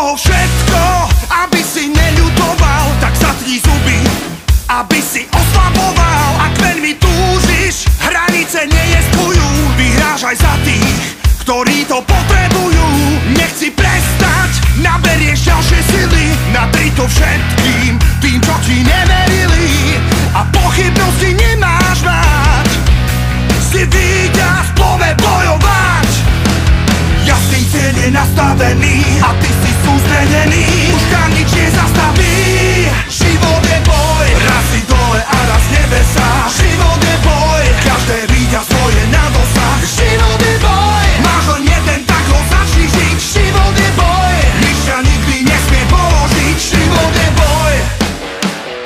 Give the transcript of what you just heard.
toho všetko, aby si neľutoval, tak zatni zuby, aby si oslaboval. Ak veľmi túžiš, hranice nejestujú, vyhrážaj za tých, ktorí to potrebujú. Nechci prestať, naberieš ďalšie sily, nadri to všetkým, tým, čo ti nemáš.